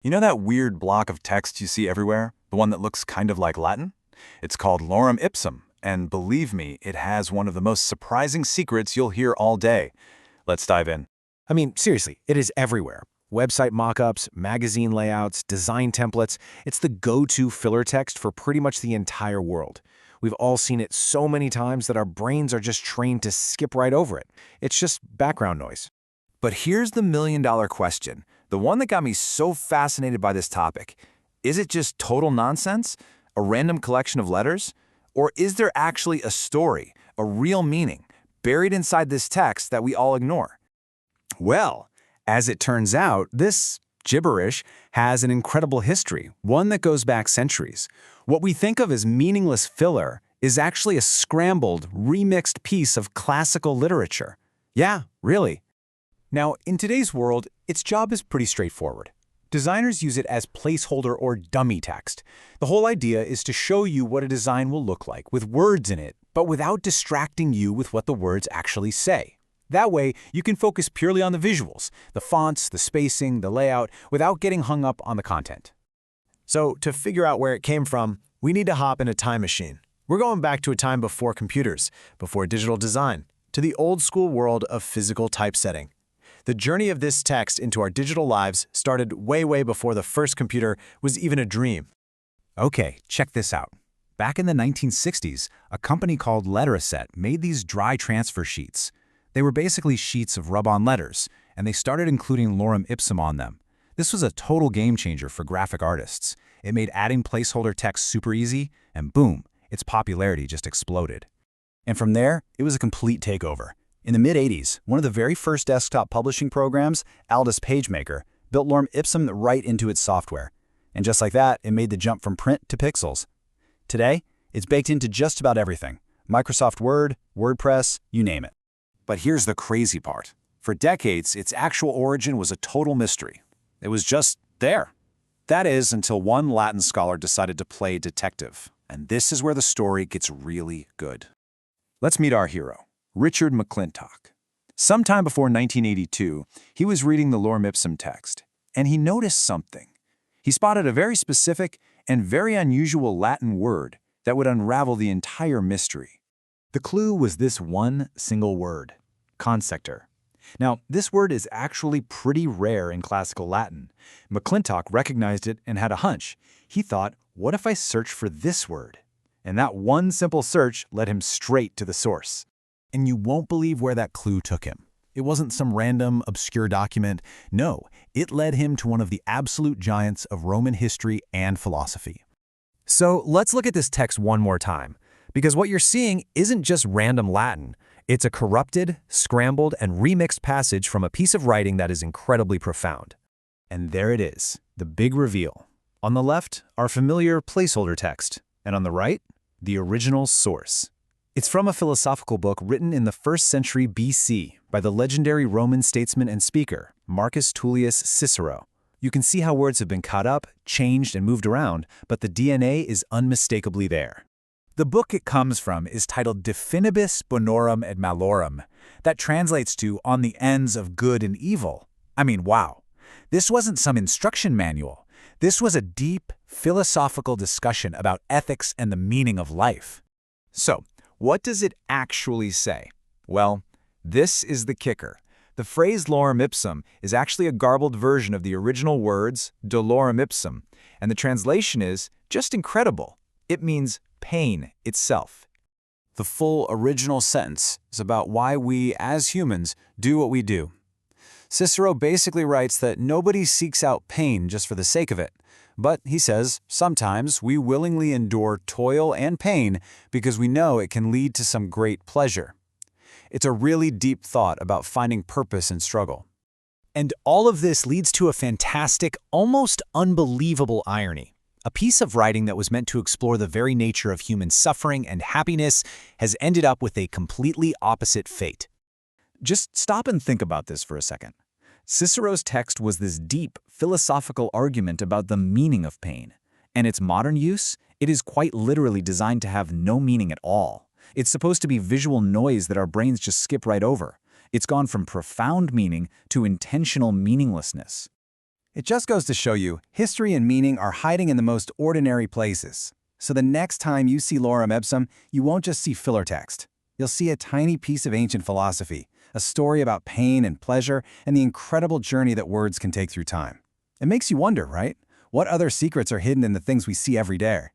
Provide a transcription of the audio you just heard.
You know that weird block of text you see everywhere? The one that looks kind of like Latin? It's called Lorem Ipsum, and believe me, it has one of the most surprising secrets you'll hear all day. Let's dive in. I mean, seriously, it is everywhere. Website mockups, magazine layouts, design templates. It's the go-to filler text for pretty much the entire world. We've all seen it so many times that our brains are just trained to skip right over it. It's just background noise. But here's the million-dollar question, the one that got me so fascinated by this topic. Is it just total nonsense? A random collection of letters? Or is there actually a story, a real meaning, buried inside this text that we all ignore? Well, as it turns out, this gibberish has an incredible history, one that goes back centuries. What we think of as meaningless filler is actually a scrambled, remixed piece of classical literature. Yeah, really. Now, in today's world, its job is pretty straightforward. Designers use it as placeholder or dummy text. The whole idea is to show you what a design will look like with words in it, but without distracting you with what the words actually say. That way, you can focus purely on the visuals, the fonts, the spacing, the layout, without getting hung up on the content. So, to figure out where it came from, we need to hop in a time machine. We're going back to a time before computers, before digital design, to the old-school world of physical typesetting. The journey of this text into our digital lives started way before the first computer was even a dream. Okay, check this out. Back in the 1960s, a company called Letterset made these dry transfer sheets. They were basically sheets of rub-on letters, and they started including Lorem Ipsum on them. This was a total game changer for graphic artists. It made adding placeholder text super easy, and boom, its popularity just exploded. And from there, it was a complete takeover. In the mid-'80s, one of the very first desktop publishing programs, Aldus PageMaker, built Lorem Ipsum right into its software. And just like that, it made the jump from print to pixels. Today, it's baked into just about everything. Microsoft Word, WordPress, you name it. But here's the crazy part. For decades, its actual origin was a total mystery. It was just there. That is, until one Latin scholar decided to play detective. And this is where the story gets really good. Let's meet our hero, Richard McClintock. Sometime before 1982, he was reading the Lorem Ipsum text, and he noticed something. He spotted a very specific and very unusual Latin word that would unravel the entire mystery. The clue was this one single word, consectetur. Now, this word is actually pretty rare in classical Latin. McClintock recognized it and had a hunch. He thought, what if I search for this word? And that one simple search led him straight to the source. And you won't believe where that clue took him. It wasn't some random, obscure document. No, it led him to one of the absolute giants of Roman history and philosophy. So let's look at this text one more time, because what you're seeing isn't just random Latin. It's a corrupted, scrambled, and remixed passage from a piece of writing that is incredibly profound. And there it is, the big reveal. On the left, our familiar placeholder text, and on the right, the original source. It's from a philosophical book written in the 1st century BC by the legendary Roman statesman and speaker, Marcus Tullius Cicero. You can see how words have been cut up, changed, and moved around, but the DNA is unmistakably there. The book it comes from is titled De Finibus Bonorum et Malorum. That translates to On the Ends of Good and Evil. I mean, wow. This wasn't some instruction manual. This was a deep, philosophical discussion about ethics and the meaning of life. So, what does it actually say? Well, this is the kicker. The phrase Lorem Ipsum is actually a garbled version of the original words dolorem ipsum, and the translation is just incredible. It means pain itself. The full original sentence is about why we, as humans, do what we do. Cicero basically writes that nobody seeks out pain just for the sake of it. But, he says, sometimes we willingly endure toil and pain because we know it can lead to some great pleasure. It's a really deep thought about finding purpose in struggle. And all of this leads to a fantastic, almost unbelievable irony. A piece of writing that was meant to explore the very nature of human suffering and happiness has ended up with a completely opposite fate. Just stop and think about this for a second. Cicero's text was this deep, philosophical argument about the meaning of pain. And its modern use, it is quite literally designed to have no meaning at all. It's supposed to be visual noise that our brains just skip right over. It's gone from profound meaning to intentional meaninglessness. It just goes to show you, history and meaning are hiding in the most ordinary places. So the next time you see Lorem Ipsum, you won't just see filler text. You'll see a tiny piece of ancient philosophy, a story about pain and pleasure, and the incredible journey that words can take through time. It makes you wonder, right? What other secrets are hidden in the things we see every day?